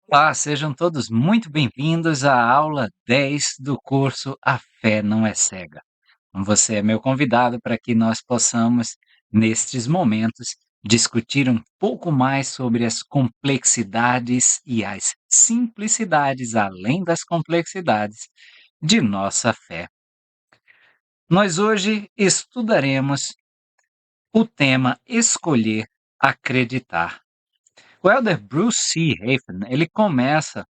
Olá, sejam todos muito bem-vindos à aula 10 do curso A Fé Não é Cega. Você é meu convidado para que nós possamos, nestes momentos, discutir um pouco mais sobre as complexidades e as simplicidades, além das complexidades, de nossa fé. Nós hoje estudaremos o tema Escolher Acreditar. O elder Bruce C. Hafen, ele começa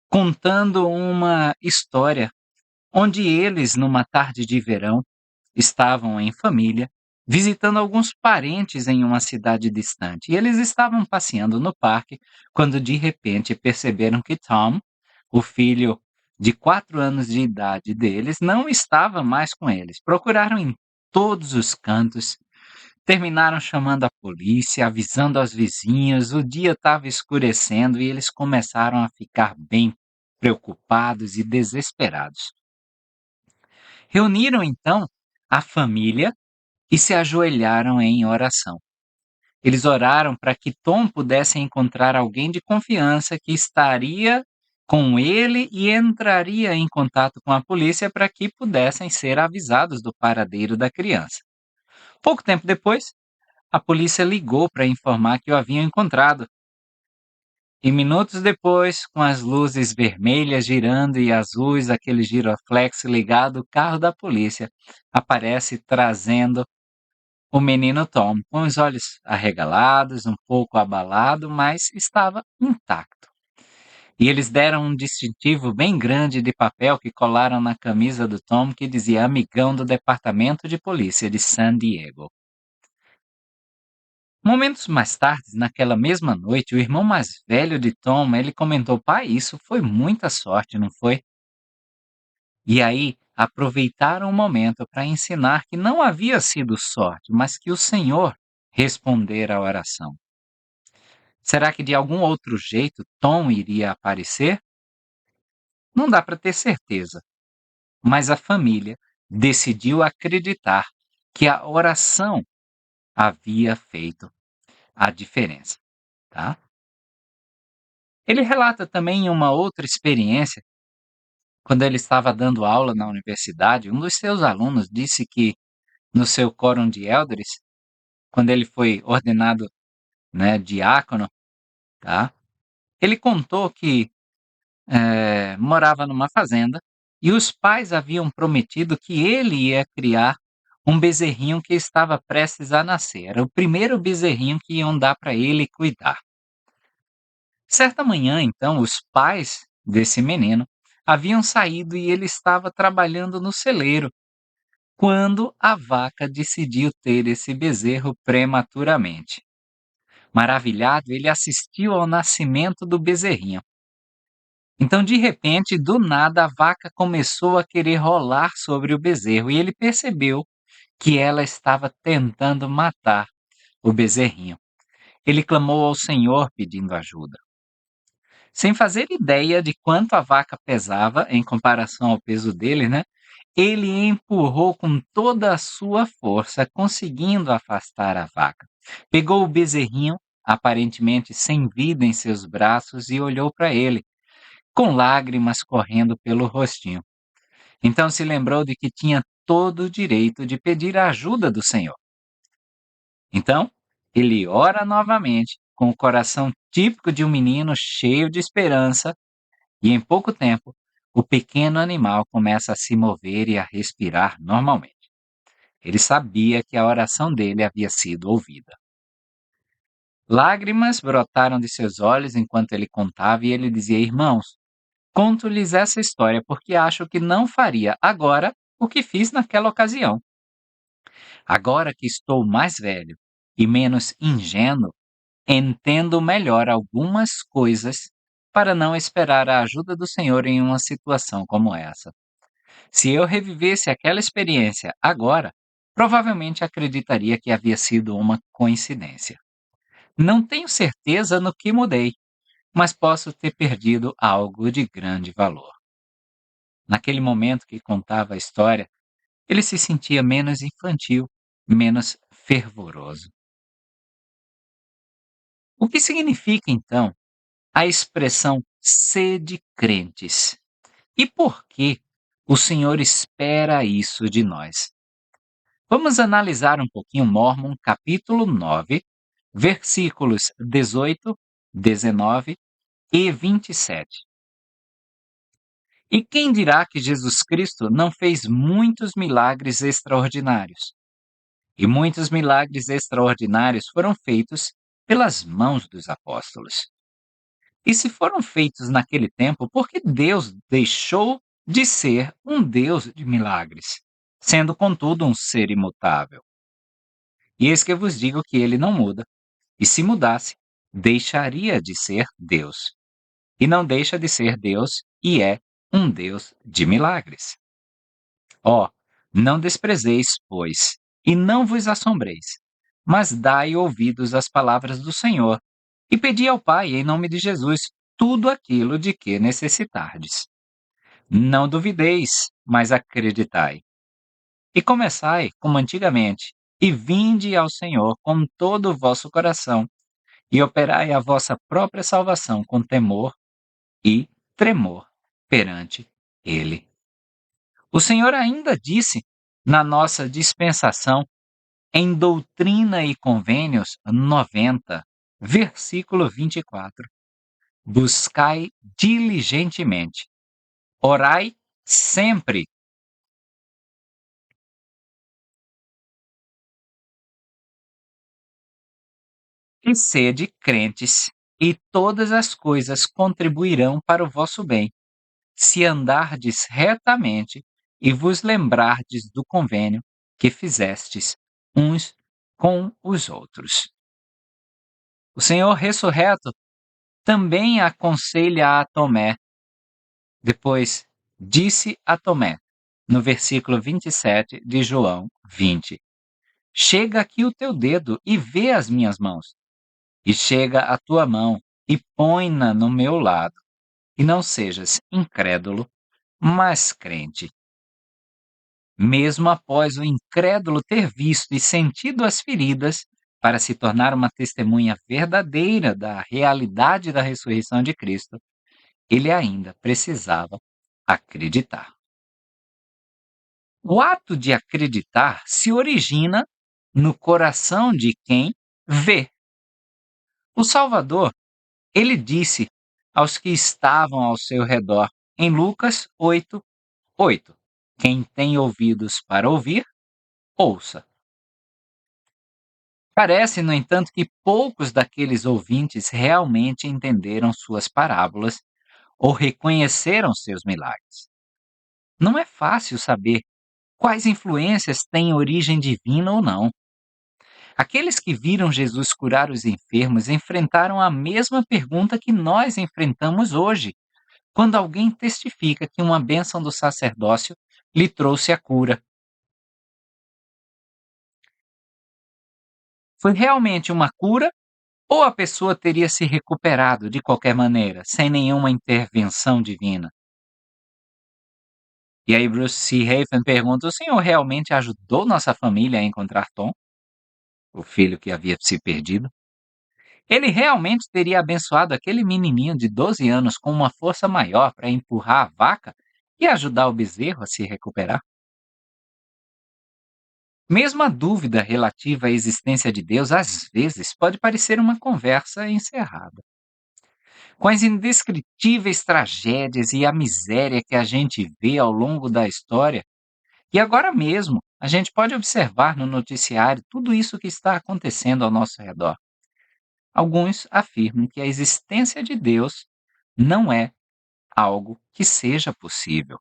contando uma história onde eles, numa tarde de verão, estavam em família, visitando alguns parentes em uma cidade distante. E eles estavam passeando no parque quando de repente perceberam que Tom, o filho de 4 anos de idade deles, não estava mais com eles. Procuraram em todos os cantos, terminaram chamando a polícia, avisando aos vizinhos. O dia estava escurecendo e eles começaram a ficar bem preocupados e desesperados. Reuniram então a família e se ajoelharam em oração. Eles oraram para que Tom pudesse encontrar alguém de confiança que estaria com ele e entraria em contato com a polícia para que pudessem ser avisados do paradeiro da criança. Pouco tempo depois, a polícia ligou para informar que o haviam encontrado. E minutos depois, com as luzes vermelhas girando e azuis, aquele giroflex ligado, o carro da polícia aparece trazendo o menino Tom, com os olhos arregalados, um pouco abalado, mas estava intacto. E eles deram um distintivo bem grande de papel que colaram na camisa do Tom que dizia amigão do departamento de polícia de San Diego. Momentos mais tarde, naquela mesma noite, o irmão mais velho de Tom, ele comentou, pai, isso foi muita sorte, não foi? E aí, aproveitaram o momento para ensinar que não havia sido sorte, mas que o Senhor respondera a oração. Será que de algum outro jeito Tom iria aparecer? Não dá para ter certeza, mas a família decidiu acreditar que a oração havia feito a diferença, tá? Ele relata também uma outra experiência. Quando ele estava dando aula na universidade, um dos seus alunos disse que no seu quórum de elders, quando ele foi ordenado, né, diácono, tá? Ele contou que morava numa fazenda e os pais haviam prometido que ele ia criar um bezerrinho que estava prestes a nascer. Era o primeiro bezerrinho que iam dar para ele cuidar. Certa manhã, então, os pais desse menino haviam saído e ele estava trabalhando no celeiro, quando a vaca decidiu ter esse bezerro prematuramente. Maravilhado, ele assistiu ao nascimento do bezerrinho. Então, de repente, do nada, a vaca começou a querer rolar sobre o bezerro e ele percebeu que ela estava tentando matar o bezerrinho. Ele clamou ao Senhor pedindo ajuda. Sem fazer ideia de quanto a vaca pesava em comparação ao peso dele, né? Ele empurrou com toda a sua força, conseguindo afastar a vaca. Pegou o bezerrinho, aparentemente sem vida em seus braços, e olhou para ele, com lágrimas correndo pelo rostinho. Então se lembrou de que tinha todo o direito de pedir a ajuda do Senhor. Então, ele ora novamente, com o coração típico de um menino cheio de esperança, e em pouco tempo, o pequeno animal começa a se mover e a respirar normalmente. Ele sabia que a oração dele havia sido ouvida. Lágrimas brotaram de seus olhos enquanto ele contava e ele dizia: Irmãos, conto-lhes essa história porque acho que não faria agora o que fiz naquela ocasião. Agora que estou mais velho e menos ingênuo, entendo melhor algumas coisas para não esperar a ajuda do Senhor em uma situação como essa. Se eu revivesse aquela experiência agora, provavelmente acreditaria que havia sido uma coincidência. Não tenho certeza no que mudei, mas posso ter perdido algo de grande valor. Naquele momento que contava a história, ele se sentia menos infantil, menos fervoroso. O que significa, então, a expressão sede crentes. E por que o Senhor espera isso de nós? Vamos analisar um pouquinho Mórmon, capítulo 9, versículos 18, 19 e 27. E quem dirá que Jesus Cristo não fez muitos milagres extraordinários? E muitos milagres extraordinários foram feitos pelas mãos dos apóstolos. E se foram feitos naquele tempo, por que Deus deixou de ser um Deus de milagres, sendo contudo um ser imutável? E eis que eu vos digo que ele não muda, e se mudasse, deixaria de ser Deus. E não deixa de ser Deus e é um Deus de milagres. Ó, não desprezeis, pois, e não vos assombreis, mas dai ouvidos às palavras do Senhor, e pedi ao Pai, em nome de Jesus, tudo aquilo de que necessitardes. Não duvideis, mas acreditai. E começai como antigamente, e vinde ao Senhor com todo o vosso coração, e operai a vossa própria salvação com temor e tremor perante Ele. O Senhor ainda disse na nossa dispensação, em Doutrina e Convênios 90, versículo 24: buscai diligentemente, orai sempre e sede crentes, e todas as coisas contribuirão para o vosso bem, se andardes retamente e vos lembrardes do convênio que fizestes uns com os outros. O Senhor ressurreto também aconselha a Tomé. Depois disse a Tomé, no versículo 27 de João 20: chega aqui o teu dedo e vê as minhas mãos, e chega a tua mão e põe-na no meu lado, e não sejas incrédulo, mas crente. Mesmo após o incrédulo ter visto e sentido as feridas, para se tornar uma testemunha verdadeira da realidade da ressurreição de Cristo, ele ainda precisava acreditar. O ato de acreditar se origina no coração de quem vê. O Salvador, ele disse aos que estavam ao seu redor, em Lucas 8:8: quem tem ouvidos para ouvir, ouça. Parece, no entanto, que poucos daqueles ouvintes realmente entenderam suas parábolas ou reconheceram seus milagres. Não é fácil saber quais influências têm origem divina ou não. Aqueles que viram Jesus curar os enfermos enfrentaram a mesma pergunta que nós enfrentamos hoje, quando alguém testifica que uma bênção do sacerdócio lhe trouxe a cura. Foi realmente uma cura ou a pessoa teria se recuperado de qualquer maneira, sem nenhuma intervenção divina? E aí Bruce C. Hafen pergunta: o senhor realmente ajudou nossa família a encontrar Tom, o filho que havia se perdido? Ele realmente teria abençoado aquele menininho de 12 anos com uma força maior para empurrar a vaca e ajudar o bezerro a se recuperar? Mesmo a dúvida relativa à existência de Deus às vezes pode parecer uma conversa encerrada. Com as indescritíveis tragédias e a miséria que a gente vê ao longo da história, e agora mesmo a gente pode observar no noticiário tudo isso que está acontecendo ao nosso redor. Alguns afirmam que a existência de Deus não é algo que seja possível.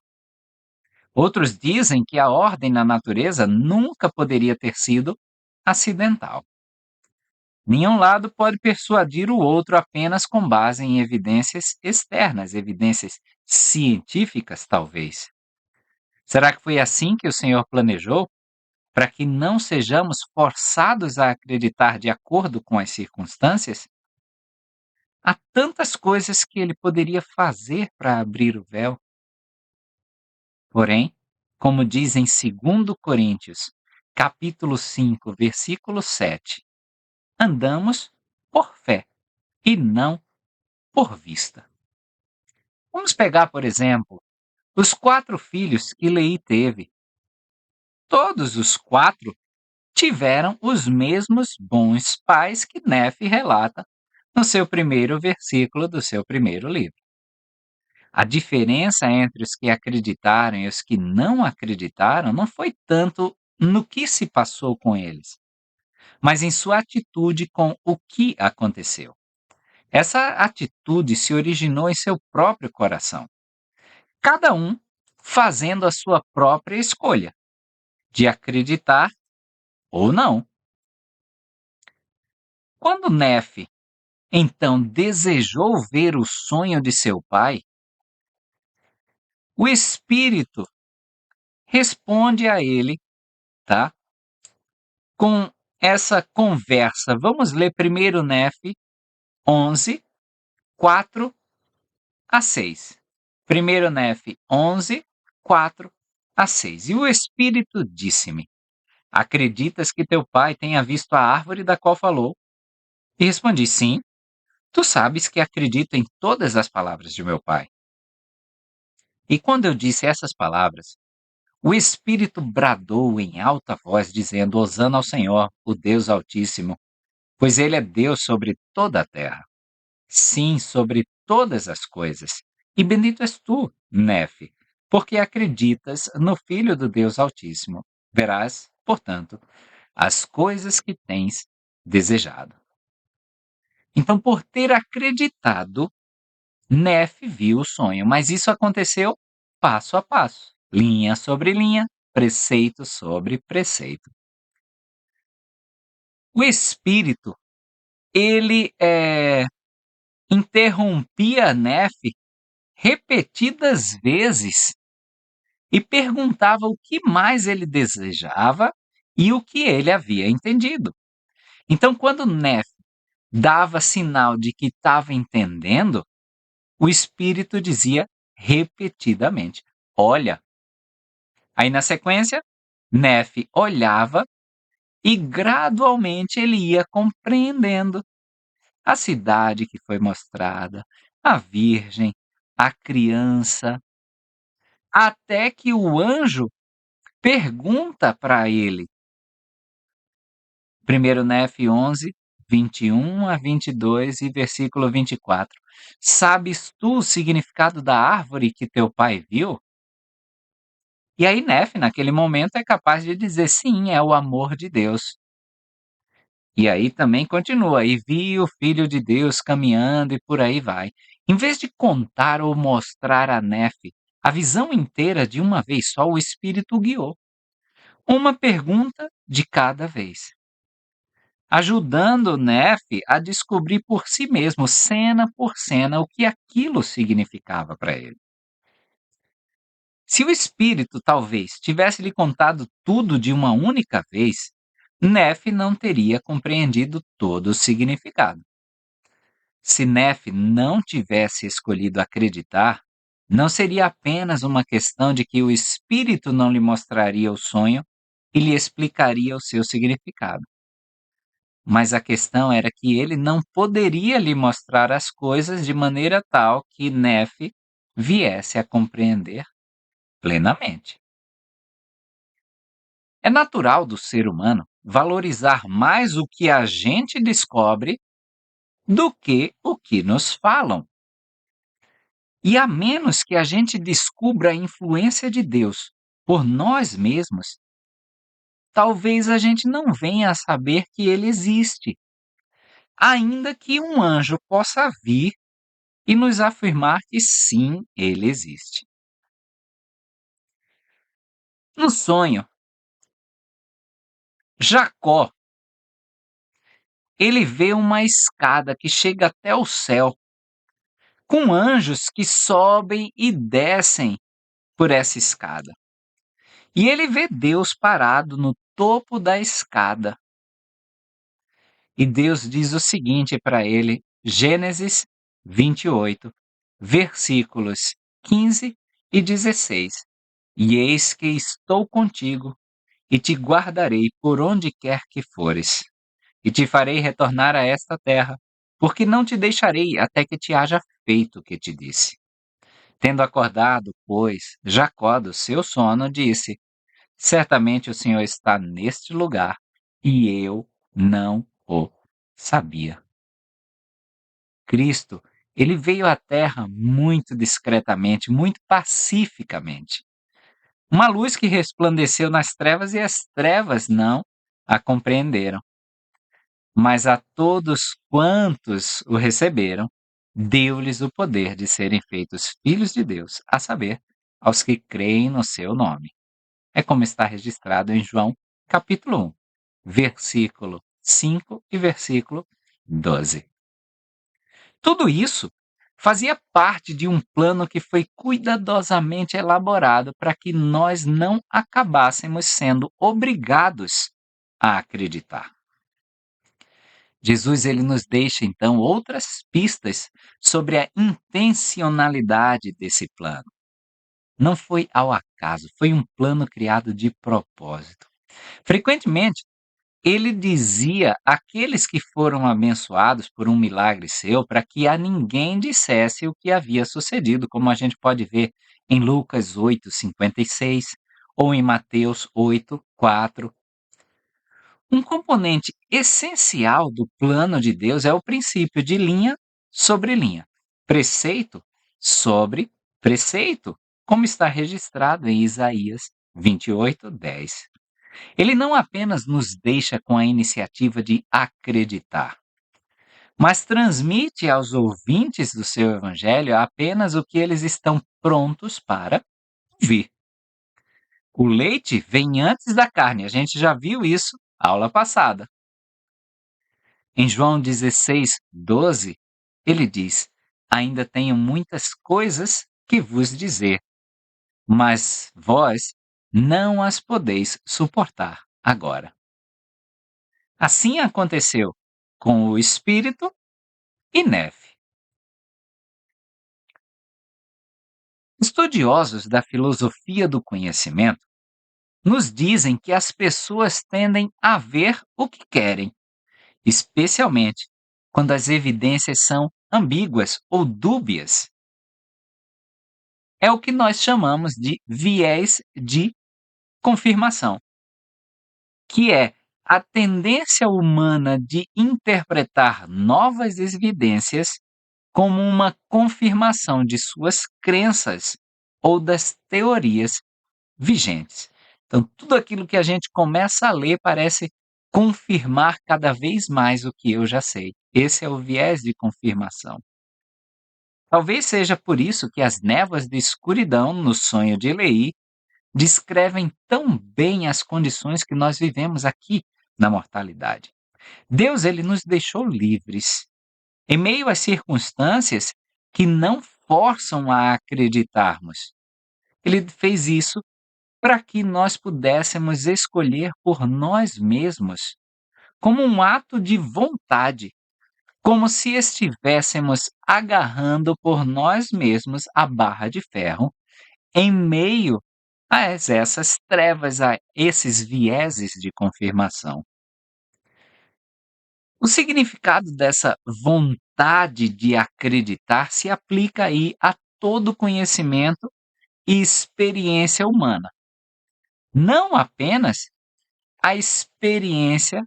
Outros dizem que a ordem na natureza nunca poderia ter sido acidental. Nenhum lado pode persuadir o outro apenas com base em evidências externas, evidências científicas, talvez. Será que foi assim que o Senhor planejou? Para que não sejamos forçados a acreditar de acordo com as circunstâncias? Há tantas coisas que ele poderia fazer para abrir o véu. Porém, como diz em 2 Coríntios, capítulo 5, versículo 7, andamos por fé e não por vista. Vamos pegar, por exemplo, os 4 filhos que Leí teve. Todos os 4 tiveram os mesmos bons pais que Nefe relata no seu primeiro versículo do seu primeiro livro. A diferença entre os que acreditaram e os que não acreditaram não foi tanto no que se passou com eles, mas em sua atitude com o que aconteceu. Essa atitude se originou em seu próprio coração, cada um fazendo a sua própria escolha de acreditar ou não. Quando Nefe então desejou ver o sonho de seu pai, o espírito responde a ele, tá? Com essa conversa. Vamos ler primeiro Nefe 11, 4 a 6. Primeiro Nefe 11, 4 a 6. E o espírito disse-me: acreditas que teu pai tenha visto a árvore da qual falou? E respondi: sim. Tu sabes que acredito em todas as palavras de meu pai. E quando eu disse essas palavras, o Espírito bradou em alta voz, dizendo: Hosana ao Senhor, o Deus Altíssimo, pois Ele é Deus sobre toda a terra. Sim, sobre todas as coisas. E bendito és tu, Nefe, porque acreditas no Filho do Deus Altíssimo. Verás, portanto, as coisas que tens desejado. Então, por ter acreditado, Nefe viu o sonho, mas isso aconteceu passo a passo, linha sobre linha, preceito sobre preceito. O espírito, ele interrompia Nefe repetidas vezes e perguntava o que mais ele desejava e o que ele havia entendido. Então, quando Nefe dava sinal de que estava entendendo, o espírito dizia repetidamente: olha. Aí na sequência, Nefe olhava e gradualmente ele ia compreendendo a cidade que foi mostrada, a virgem, a criança, até que o anjo pergunta para ele. Primeiro Nefe 11, 21 a 22 e versículo 24. Sabes tu o significado da árvore que teu pai viu? E aí Nefe, naquele momento, é capaz de dizer sim, é o amor de Deus. E aí também continua, e vi o Filho de Deus caminhando e por aí vai. Em vez de contar ou mostrar a Nefe a visão inteira de uma vez só, o Espírito guiou. Uma pergunta de cada vez, ajudando Nefe a descobrir por si mesmo, cena por cena, o que aquilo significava para ele. Se o Espírito talvez tivesse lhe contado tudo de uma única vez, Nefe não teria compreendido todo o significado. Se Nefe não tivesse escolhido acreditar, não seria apenas uma questão de que o Espírito não lhe mostraria o sonho e lhe explicaria o seu significado. Mas a questão era que ele não poderia lhe mostrar as coisas de maneira tal que Nefe viesse a compreender plenamente. É natural do ser humano valorizar mais o que a gente descobre do que nos falam. E a menos que a gente descubra a influência de Deus por nós mesmos, talvez a gente não venha a saber que ele existe, ainda que um anjo possa vir e nos afirmar que sim, ele existe. No sonho, Jacó, ele vê uma escada que chega até o céu, com anjos que sobem e descem por essa escada. E ele vê Deus parado no topo da escada. E Deus diz o seguinte para ele, Gênesis 28, versículos 15 e 16. E eis que estou contigo, e te guardarei por onde quer que fores, e te farei retornar a esta terra, porque não te deixarei até que te haja feito o que te disse. Tendo acordado, pois, Jacó do seu sono, disse: Certamente o Senhor está neste lugar, e eu não o sabia. Cristo, ele veio à terra muito discretamente, muito pacificamente. Uma luz que resplandeceu nas trevas e as trevas não a compreenderam. Mas a todos quantos o receberam, deu-lhes o poder de serem feitos filhos de Deus, a saber, aos que creem no seu nome. É como está registrado em João, capítulo 1, versículo 5 e versículo 12. Tudo isso fazia parte de um plano que foi cuidadosamente elaborado para que nós não acabássemos sendo obrigados a acreditar. Jesus ele nos deixa então outras pistas sobre a intencionalidade desse plano. Não foi ao acaso, foi um plano criado de propósito. Frequentemente, ele dizia àqueles que foram abençoados por um milagre seu para que a ninguém dissesse o que havia sucedido, como a gente pode ver em Lucas 8:56 ou em Mateus 8:4. Um componente essencial do plano de Deus é o princípio de linha sobre linha, preceito sobre preceito, como está registrado em Isaías 28:10. Ele não apenas nos deixa com a iniciativa de acreditar, mas transmite aos ouvintes do seu evangelho apenas o que eles estão prontos para ouvir. O leite vem antes da carne, a gente já viu isso aula passada. Em João 16:12, ele diz: Ainda tenho muitas coisas que vos dizer, mas vós não as podeis suportar agora. Assim aconteceu com o Espírito e Nefe. Estudiosos da filosofia do conhecimento nos dizem que as pessoas tendem a ver o que querem, especialmente quando as evidências são ambíguas ou dúbias. É o que nós chamamos de viés de confirmação, que é a tendência humana de interpretar novas evidências como uma confirmação de suas crenças ou das teorias vigentes. Então, tudo aquilo que a gente começa a ler parece confirmar cada vez mais o que eu já sei. Esse é o viés de confirmação. Talvez seja por isso que as névoas de escuridão no sonho de Leí descrevem tão bem as condições que nós vivemos aqui na mortalidade. Deus ele nos deixou livres, em meio às circunstâncias que não forçam a acreditarmos. Ele fez isso para que nós pudéssemos escolher por nós mesmos, como um ato de vontade, como se estivéssemos agarrando por nós mesmos a barra de ferro em meio a essas trevas, a esses vieses de confirmação. O significado dessa vontade de acreditar se aplica aí a todo conhecimento e experiência humana, não apenas a experiência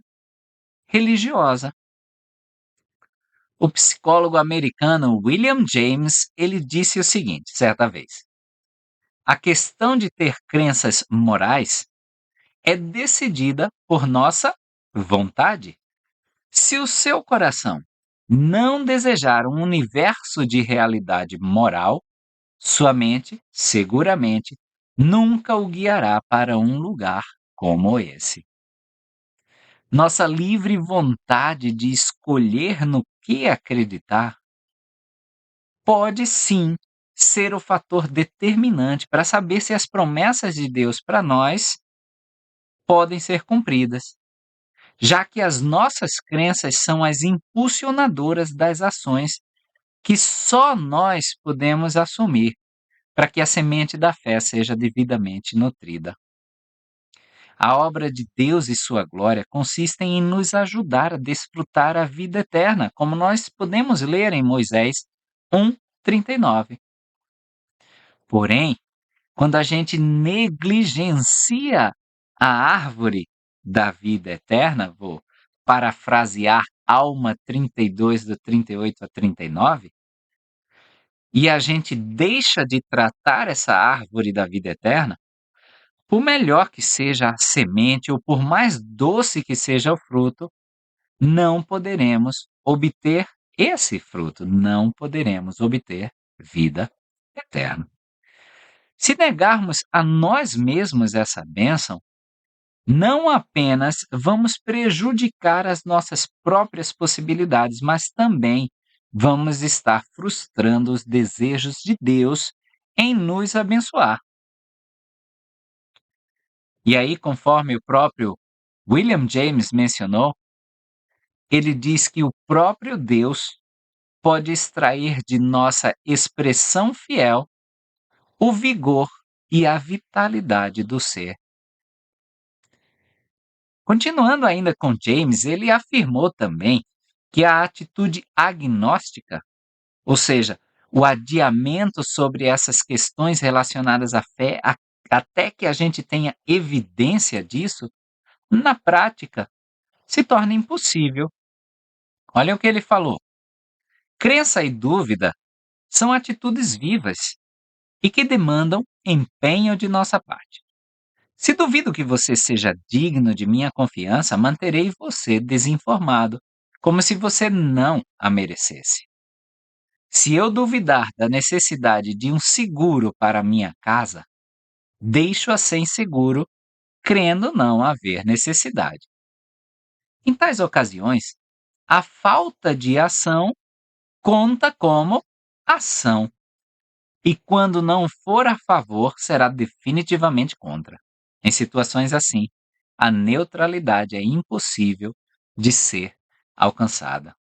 religiosa. O psicólogo americano William James, ele disse o seguinte, certa vez: a questão de ter crenças morais é decidida por nossa vontade. Se o seu coração não desejar um universo de realidade moral, sua mente, seguramente, nunca o guiará para um lugar como esse. Nossa livre vontade de escolher no que acreditar pode sim ser o fator determinante para saber se as promessas de Deus para nós podem ser cumpridas, já que as nossas crenças são as impulsionadoras das ações que só nós podemos assumir para que a semente da fé seja devidamente nutrida. A obra de Deus e sua glória consistem em nos ajudar a desfrutar a vida eterna, como nós podemos ler em Moisés 1:39. Porém, quando a gente negligencia a árvore da vida eterna, vou parafrasear Alma 32, do 38 a 39, e a gente deixa de tratar essa árvore da vida eterna, por melhor que seja a semente ou por mais doce que seja o fruto, não poderemos obter esse fruto, não poderemos obter vida eterna. Se negarmos a nós mesmos essa bênção, não apenas vamos prejudicar as nossas próprias possibilidades, mas também vamos estar frustrando os desejos de Deus em nos abençoar. E aí, conforme o próprio William James mencionou, ele diz que o próprio Deus pode extrair de nossa expressão fiel o vigor e a vitalidade do ser. Continuando ainda com James, ele afirmou também que a atitude agnóstica, ou seja, o adiamento sobre essas questões relacionadas à fé, até que a gente tenha evidência disso, na prática, se torna impossível. Olha o que ele falou. Crença e dúvida são atitudes vivas e que demandam empenho de nossa parte. Se duvido que você seja digno de minha confiança, manterei você desinformado, como se você não a merecesse. Se eu duvidar da necessidade de um seguro para minha casa, deixo-a sem seguro, crendo não haver necessidade. Em tais ocasiões, a falta de ação conta como ação, e quando não for a favor, será definitivamente contra. Em situações assim, a neutralidade é impossível de ser alcançada.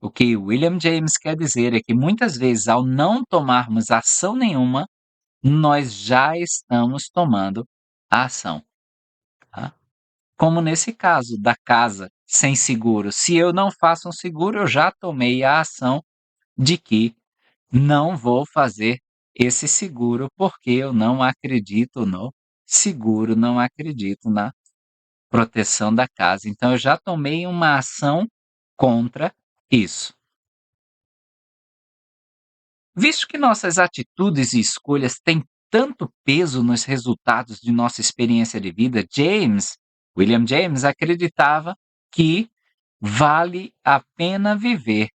O que William James quer dizer é que muitas vezes, ao não tomarmos ação nenhuma, nós já estamos tomando a ação. Tá? Como nesse caso da casa sem seguro. Se eu não faço um seguro, eu já tomei a ação de que não vou fazer esse seguro porque eu não acredito no seguro, não acredito na proteção da casa. Então eu já tomei uma ação contra isso. Visto que nossas atitudes e escolhas têm tanto peso nos resultados de nossa experiência de vida, William James acreditava que vale a pena viver.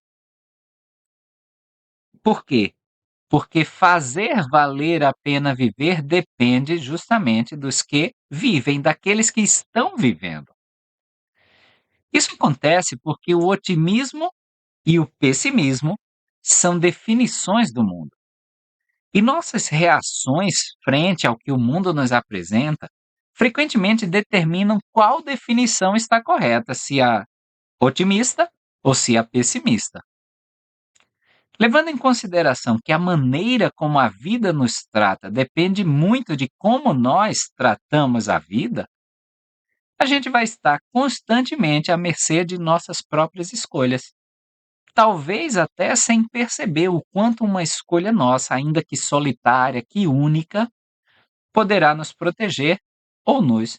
Por quê? Porque fazer valer a pena viver depende justamente dos que vivem, daqueles que estão vivendo. Isso acontece porque o otimismo e o pessimismo são definições do mundo. E nossas reações frente ao que o mundo nos apresenta frequentemente determinam qual definição está correta, se a otimista ou se a pessimista. Levando em consideração que a maneira como a vida nos trata depende muito de como nós tratamos a vida, a gente vai estar constantemente à mercê de nossas próprias escolhas. Talvez até sem perceber o quanto uma escolha nossa, ainda que solitária, que única, poderá nos proteger ou nos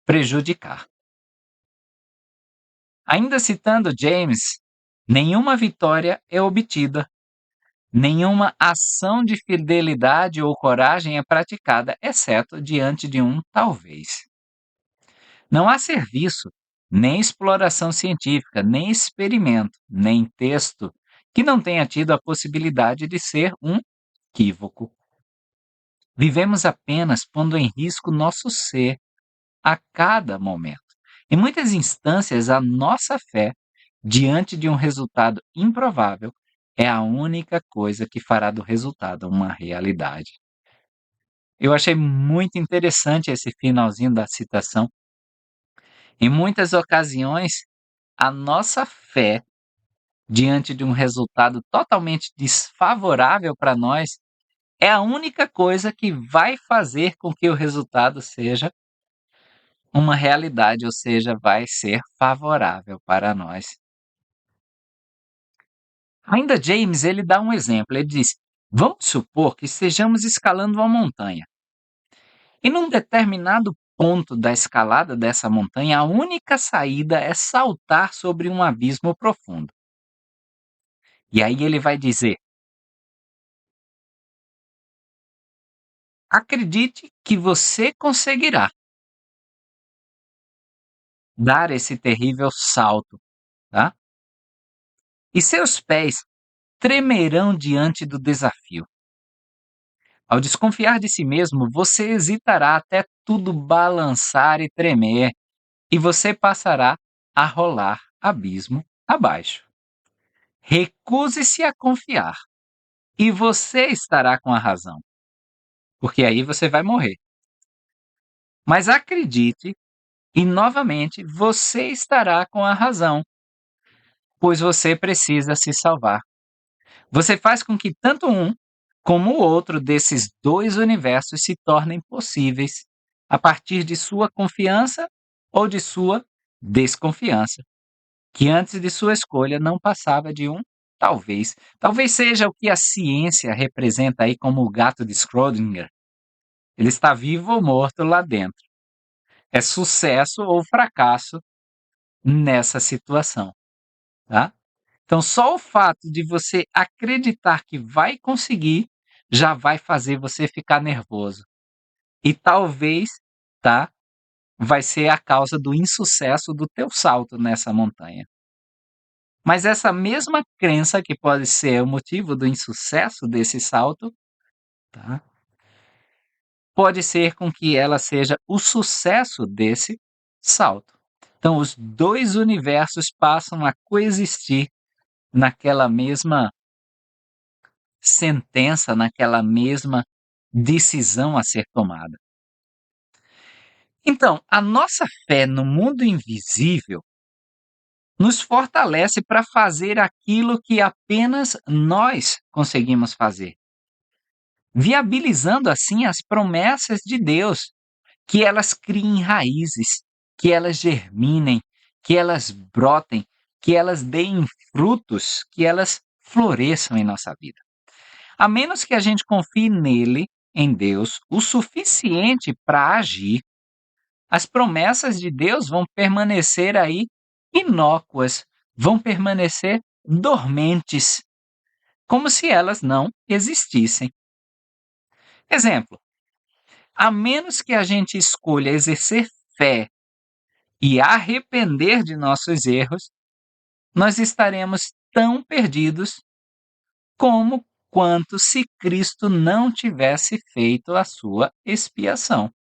prejudicar. Ainda citando James, nenhuma vitória é obtida. Nenhuma ação de fidelidade ou coragem é praticada, exceto diante de um talvez. Não há serviço, nem exploração científica, nem experimento, nem texto que não tenha tido a possibilidade de ser um equívoco. Vivemos apenas pondo em risco nosso ser a cada momento. Em muitas instâncias, a nossa fé, diante de um resultado improvável, é a única coisa que fará do resultado uma realidade. Eu achei muito interessante esse finalzinho da citação. Em muitas ocasiões, a nossa fé, diante de um resultado totalmente desfavorável para nós, é a única coisa que vai fazer com que o resultado seja uma realidade, ou seja, vai ser favorável para nós. Ainda James, ele dá um exemplo, ele diz: vamos supor que estejamos escalando uma montanha. E num determinado ponto da escalada dessa montanha, a única saída é saltar sobre um abismo profundo. E aí ele vai dizer: acredite que você conseguirá dar esse terrível salto, tá? E seus pés tremerão diante do desafio. Ao desconfiar de si mesmo, você hesitará até tudo balançar e tremer, e você passará a rolar abismo abaixo. Recuse-se a confiar, e você estará com a razão, porque aí você vai morrer. Mas acredite, e novamente você estará com a razão, pois você precisa se salvar. Você faz com que tanto um como o outro desses dois universos se tornem possíveis a partir de sua confiança ou de sua desconfiança, que antes de sua escolha não passava de um talvez. Talvez seja o que a ciência representa aí como o gato de Schrödinger. Ele está vivo ou morto lá dentro. É sucesso ou fracasso nessa situação, tá? Então, só o fato de você acreditar que vai conseguir já vai fazer você ficar nervoso. E talvez, tá, vai ser a causa do insucesso do teu salto nessa montanha. Mas essa mesma crença que pode ser o motivo do insucesso desse salto, tá, pode ser com que ela seja o sucesso desse salto. Então, os dois universos passam a coexistir naquela mesma sentença, naquela mesma decisão a ser tomada. Então, a nossa fé no mundo invisível nos fortalece para fazer aquilo que apenas nós conseguimos fazer, viabilizando assim as promessas de Deus, que elas criem raízes, que elas germinem, que elas brotem, que elas deem frutos, que elas floresçam em nossa vida. A menos que a gente confie nele, em Deus, o suficiente para agir, as promessas de Deus vão permanecer aí inócuas, vão permanecer dormentes, como se elas não existissem. Exemplo: a menos que a gente escolha exercer fé e arrepender de nossos erros, nós estaremos tão perdidos como quanto se Cristo não tivesse feito a sua expiação.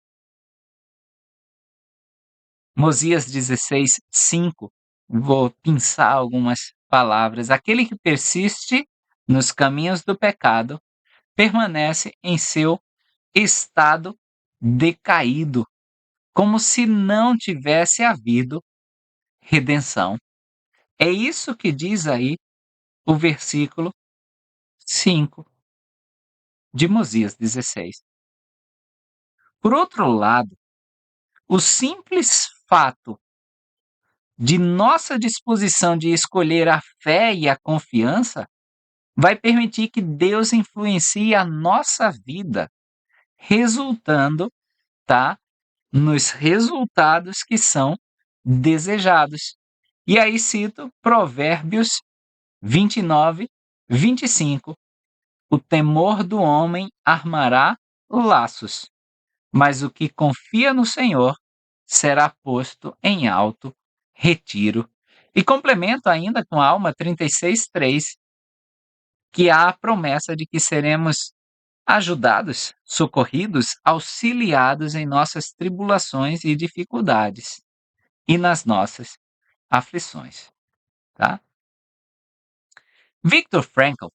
Mosias 16:5, vou pensar algumas palavras. Aquele que persiste nos caminhos do pecado permanece em seu estado decaído, como se não tivesse havido redenção. É isso que diz aí o versículo 5 de Mosias 16. Por outro lado, o simples fato de nossa disposição de escolher a fé e a confiança vai permitir que Deus influencie a nossa vida, resultando, tá, nos resultados que são desejados. E aí cito Provérbios 29:25. O temor do homem armará laços, mas o que confia no Senhor será posto em alto retiro. E complemento ainda com a Alma 36:3, que há a promessa de que seremos ajudados, socorridos, auxiliados em nossas tribulações e dificuldades e nas nossas aflições, tá? Viktor Frankl,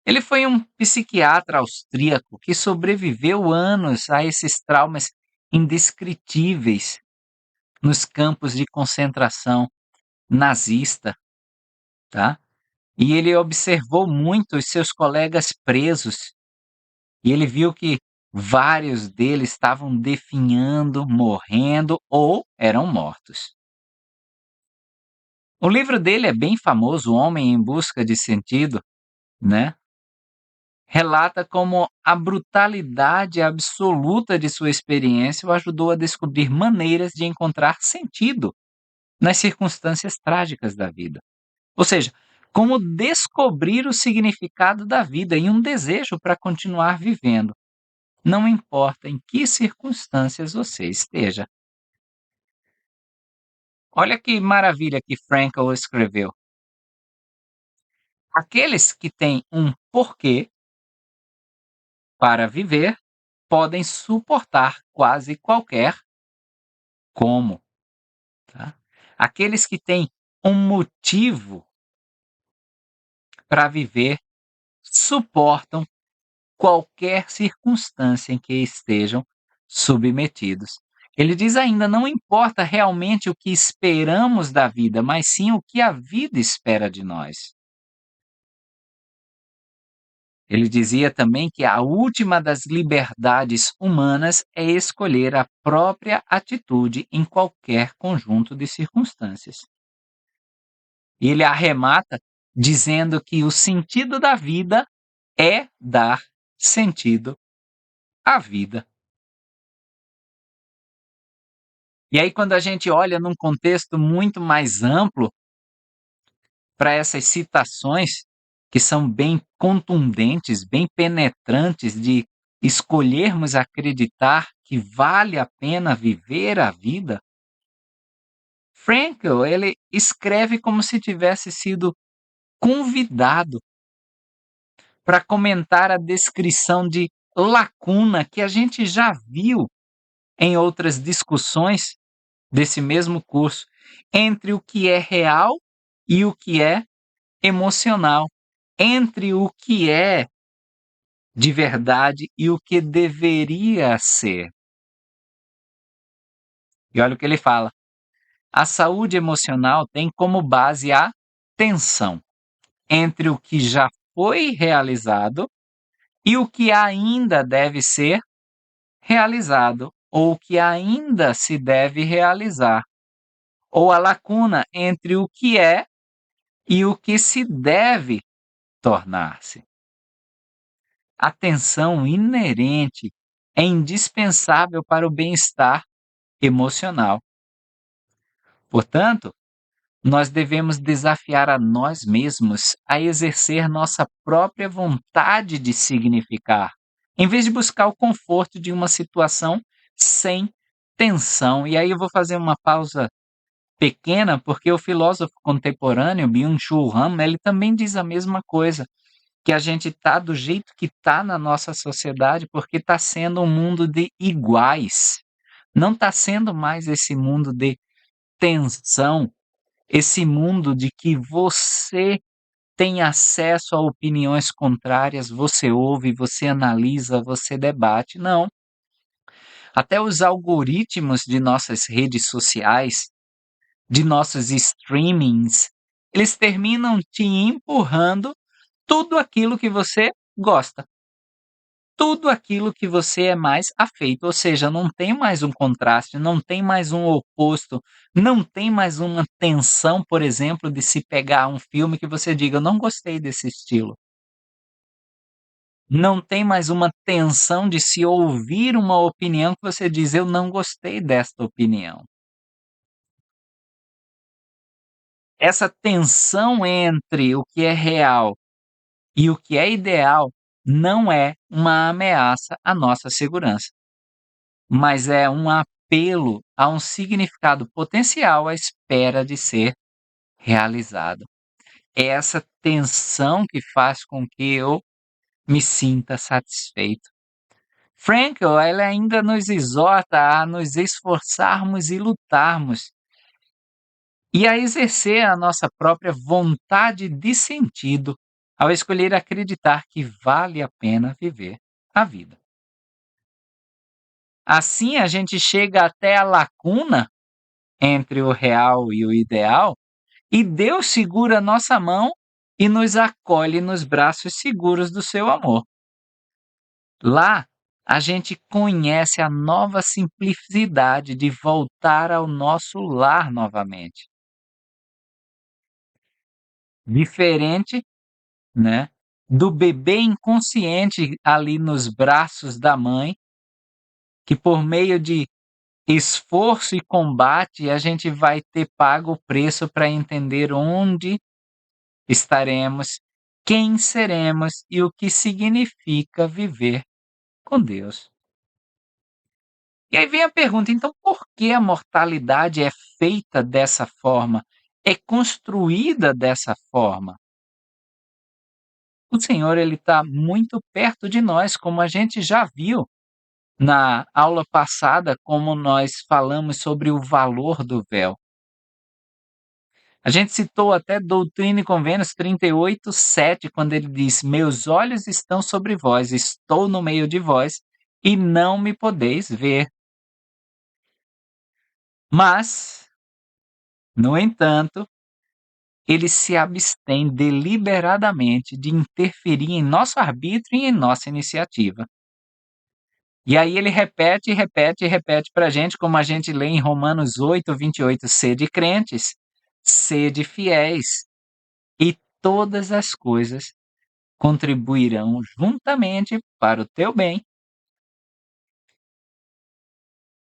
ele foi um psiquiatra austríaco que sobreviveu anos a esses traumas indescritíveis nos campos de concentração nazista, tá? E ele observou muito os seus colegas presos, e ele viu que Vários deles estavam definhando, morrendo ou eram mortos. O livro dele é bem famoso, O Homem em Busca de Sentido, né? Relata como a brutalidade absoluta de sua experiência o ajudou a descobrir maneiras de encontrar sentido nas circunstâncias trágicas da vida. Ou seja, como descobrir o significado da vida e um desejo para continuar vivendo, não importa em que circunstâncias você esteja. Olha que maravilha que Frankl escreveu. Aqueles que têm um porquê para viver podem suportar quase qualquer como. Tá? Aqueles que têm um motivo para viver suportam qualquer circunstância em que estejam submetidos. Ele diz ainda: não importa realmente o que esperamos da vida, mas sim o que a vida espera de nós. Ele dizia também que a última das liberdades humanas é escolher a própria atitude em qualquer conjunto de circunstâncias. E ele arremata dizendo que o sentido da vida é dar sentido à vida. E aí, quando a gente olha num contexto muito mais amplo para essas citações, que são bem contundentes, bem penetrantes, de escolhermos acreditar que vale a pena viver a vida, Frankl, ele escreve como se tivesse sido convidado para comentar a descrição de lacuna que a gente já viu em outras discussões desse mesmo curso, entre o que é real e o que é emocional, entre o que é de verdade e o que deveria ser. E olha o que ele fala: a saúde emocional tem como base a tensão entre o que já foi realizado e o que ainda deve ser realizado, ou o que ainda se deve realizar, ou a lacuna entre o que é e o que se deve tornar-se. A tensão inerente é indispensável para o bem-estar emocional. Portanto, nós devemos desafiar a nós mesmos a exercer nossa própria vontade de significar, em vez de buscar o conforto de uma situação sem tensão. E aí eu vou fazer uma pausa pequena, porque o filósofo contemporâneo Byung-Chul Han, ele também diz a mesma coisa, que a gente está do jeito que está na nossa sociedade porque está sendo um mundo de iguais. Não está sendo mais esse mundo de tensão, esse mundo de que você tem acesso a opiniões contrárias, você ouve, você analisa, você debate. Não. Até os algoritmos de nossas redes sociais, de nossos streamings, eles terminam te empurrando tudo aquilo que você gosta. Tudo aquilo que você é mais afeito, ou seja, não tem mais um contraste, não tem mais um oposto, não tem mais uma tensão, por exemplo, de se pegar um filme que você diga: "Eu não gostei desse estilo". Não tem mais uma tensão de se ouvir uma opinião que você diz: "Eu não gostei desta opinião". Essa tensão entre o que é real e o que é ideal não é uma ameaça à nossa segurança, mas é um apelo a um significado potencial à espera de ser realizado. É essa tensão que faz com que eu me sinta satisfeito. Frankl, ela ainda nos exorta a nos esforçarmos e lutarmos e a exercer a nossa própria vontade de sentido ao escolher acreditar que vale a pena viver a vida. Assim, a gente chega até a lacuna entre o real e o ideal, e Deus segura nossa mão e nos acolhe nos braços seguros do seu amor. Lá, a gente conhece a nova simplicidade de voltar ao nosso lar novamente. Diferente, né, do bebê inconsciente ali nos braços da mãe, que por meio de esforço e combate a gente vai ter pago o preço para entender onde estaremos, quem seremos e o que significa viver com Deus. E aí vem a pergunta, então por que a mortalidade é feita dessa forma? É construída dessa forma? O Senhor ele está muito perto de nós, como a gente já viu na aula passada, como nós falamos sobre o valor do véu. A gente citou até Doutrina e Convênios 38:7, quando ele diz: "Meus olhos estão sobre vós, estou no meio de vós, e não me podeis ver". Mas, no entanto, ele se abstém deliberadamente de interferir em nosso arbítrio e em nossa iniciativa. E aí ele repete, repete e repete para a gente, como a gente lê em Romanos 8:28, sede crentes, sede fiéis, e todas as coisas contribuirão juntamente para o teu bem.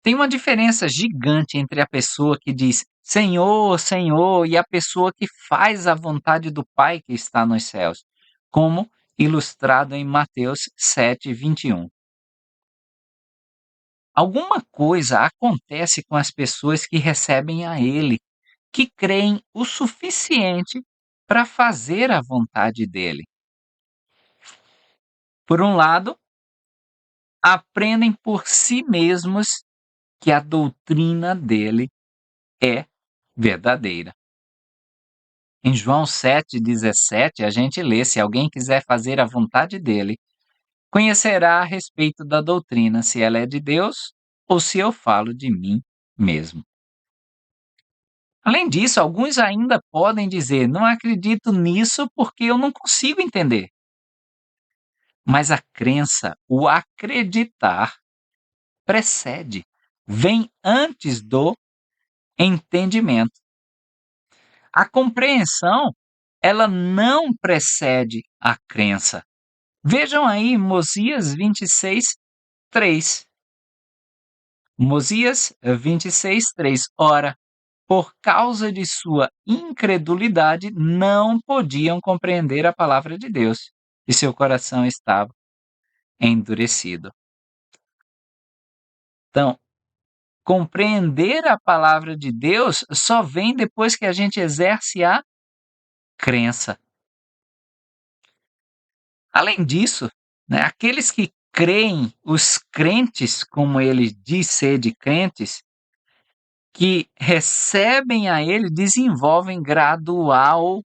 Tem uma diferença gigante entre a pessoa que diz Senhor, Senhor, e a pessoa que faz a vontade do Pai que está nos céus, como ilustrado em Mateus 7:21. Alguma coisa acontece com as pessoas que recebem a Ele, que creem o suficiente para fazer a vontade dele. Por um lado, aprendem por si mesmos que a doutrina dele é verdadeira. Em João 7:17, a gente lê: se alguém quiser fazer a vontade dele, conhecerá a respeito da doutrina, se ela é de Deus ou se eu falo de mim mesmo. Além disso, alguns ainda podem dizer: não acredito nisso porque eu não consigo entender. Mas a crença, o acreditar, precede, vem antes do entendimento. A compreensão, ela não precede a crença. Vejam aí Mosias 26:3. Mosias 26:3. Ora, por causa de sua incredulidade, não podiam compreender a palavra de Deus, e seu coração estava endurecido. Então, compreender a palavra de Deus só vem depois que a gente exerce a crença. Além disso, né, aqueles que creem, os crentes, como ele diz ser de crentes, que recebem a ele, desenvolvem gradual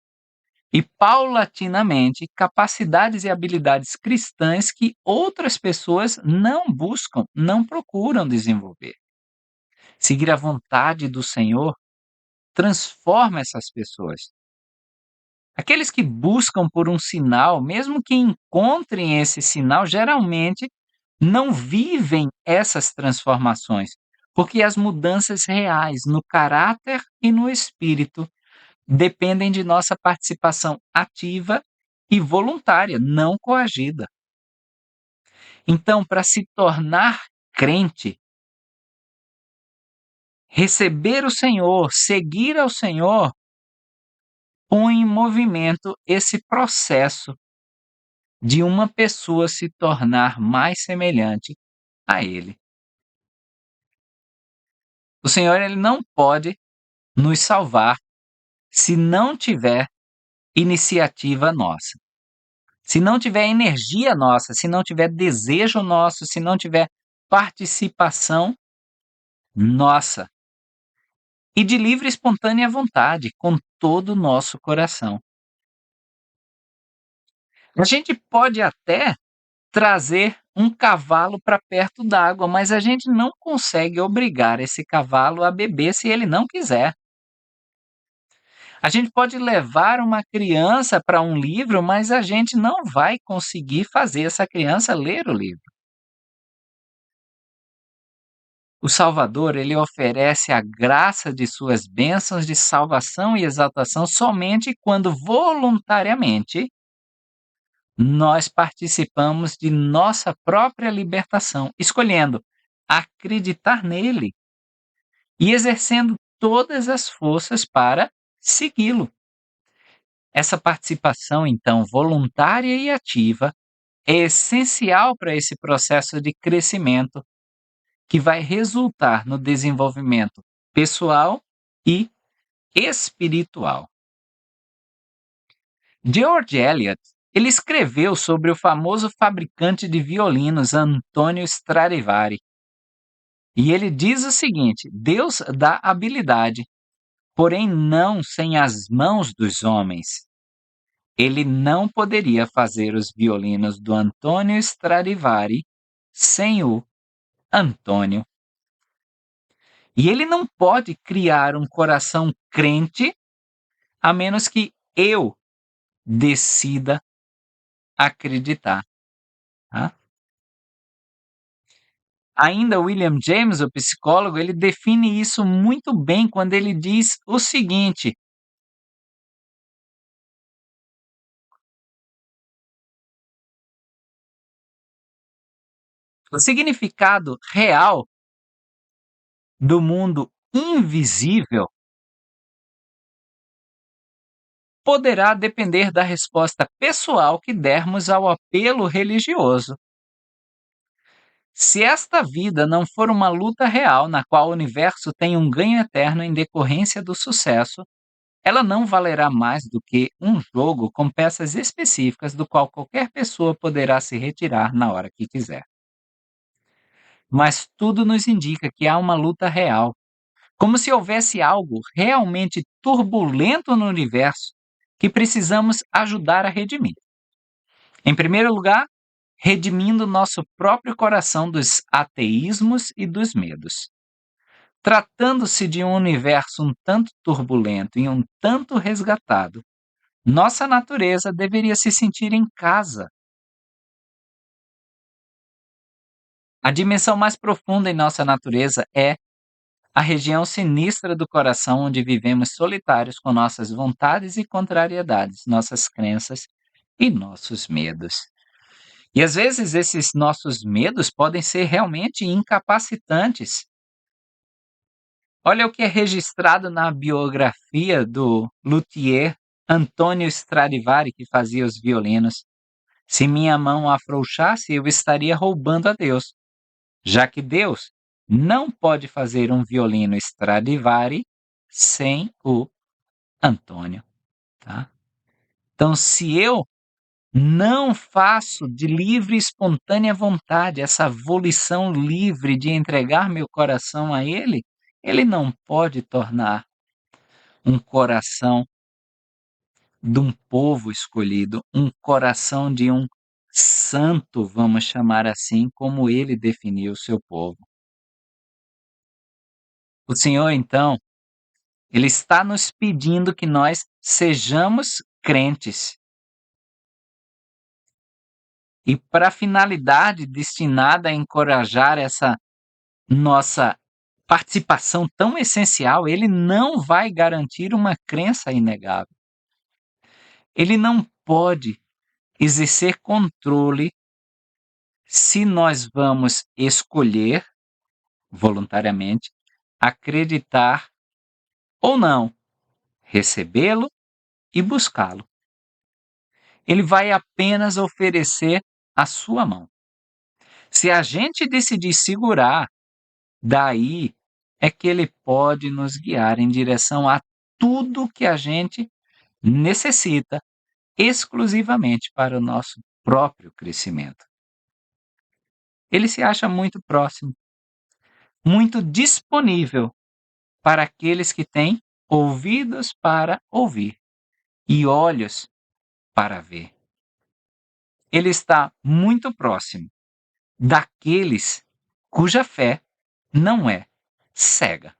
e paulatinamente capacidades e habilidades cristãs que outras pessoas não buscam, não procuram desenvolver. Seguir a vontade do Senhor transforma essas pessoas. Aqueles que buscam por um sinal, mesmo que encontrem esse sinal, geralmente não vivem essas transformações, porque as mudanças reais no caráter e no espírito dependem de nossa participação ativa e voluntária, não coagida. Então, para se tornar crente, receber o Senhor, seguir ao Senhor, põe em movimento esse processo de uma pessoa se tornar mais semelhante a Ele. O Senhor ele não pode nos salvar se não tiver iniciativa nossa. Se não tiver energia nossa, se não tiver desejo nosso, se não tiver participação nossa. E de livre e espontânea vontade, com todo o nosso coração. A gente pode até trazer um cavalo para perto d'água, mas a gente não consegue obrigar esse cavalo a beber se ele não quiser. A gente pode levar uma criança para um livro, mas a gente não vai conseguir fazer essa criança ler o livro. O Salvador, ele oferece a graça de suas bênçãos de salvação e exaltação somente quando voluntariamente nós participamos de nossa própria libertação, escolhendo acreditar nele e exercendo todas as forças para segui-lo. Essa participação, então, voluntária e ativa é essencial para esse processo de crescimento que vai resultar no desenvolvimento pessoal e espiritual. George Eliot, ele escreveu sobre o famoso fabricante de violinos Antonio Stradivari. E ele diz o seguinte: Deus dá habilidade, porém não sem as mãos dos homens. Ele não poderia fazer os violinos do Antonio Stradivari sem o Antônio. E ele não pode criar um coração crente a menos que eu decida acreditar. Tá? Ainda William James, o psicólogo, ele define isso muito bem quando ele diz o seguinte: o significado real do mundo invisível poderá depender da resposta pessoal que dermos ao apelo religioso. Se esta vida não for uma luta real na qual o universo tem um ganho eterno em decorrência do sucesso, ela não valerá mais do que um jogo com peças específicas do qual qualquer pessoa poderá se retirar na hora que quiser. Mas tudo nos indica que há uma luta real, como se houvesse algo realmente turbulento no universo que precisamos ajudar a redimir. Em primeiro lugar, redimindo nosso próprio coração dos ateísmos e dos medos. Tratando-se de um universo um tanto turbulento e um tanto resgatado, nossa natureza deveria se sentir em casa. A dimensão mais profunda em nossa natureza é a região sinistra do coração onde vivemos solitários com nossas vontades e contrariedades, nossas crenças e nossos medos. E às vezes esses nossos medos podem ser realmente incapacitantes. Olha o que é registrado na biografia do luthier Antonio Stradivari, que fazia os violinos. Se minha mão afrouxasse, eu estaria roubando a Deus, já que Deus não pode fazer um violino Stradivari sem o Antônio, tá? Então, se eu não faço de livre e espontânea vontade essa volição livre de entregar meu coração a Ele, Ele não pode tornar um coração de um povo escolhido, um coração de um santo, vamos chamar assim, como Ele definiu o seu povo. O Senhor, então, Ele está nos pedindo que nós sejamos crentes. E para a finalidade destinada a encorajar essa nossa participação tão essencial, ele não vai garantir uma crença inegável. Ele não pode exercer controle se nós vamos escolher voluntariamente acreditar ou não, recebê-lo e buscá-lo. Ele vai apenas oferecer a sua mão. Se a gente decidir segurar, daí é que ele pode nos guiar em direção a tudo que a gente necessita exclusivamente para o nosso próprio crescimento. Ele se acha muito próximo, muito disponível para aqueles que têm ouvidos para ouvir e olhos para ver. Ele está muito próximo daqueles cuja fé não é cega.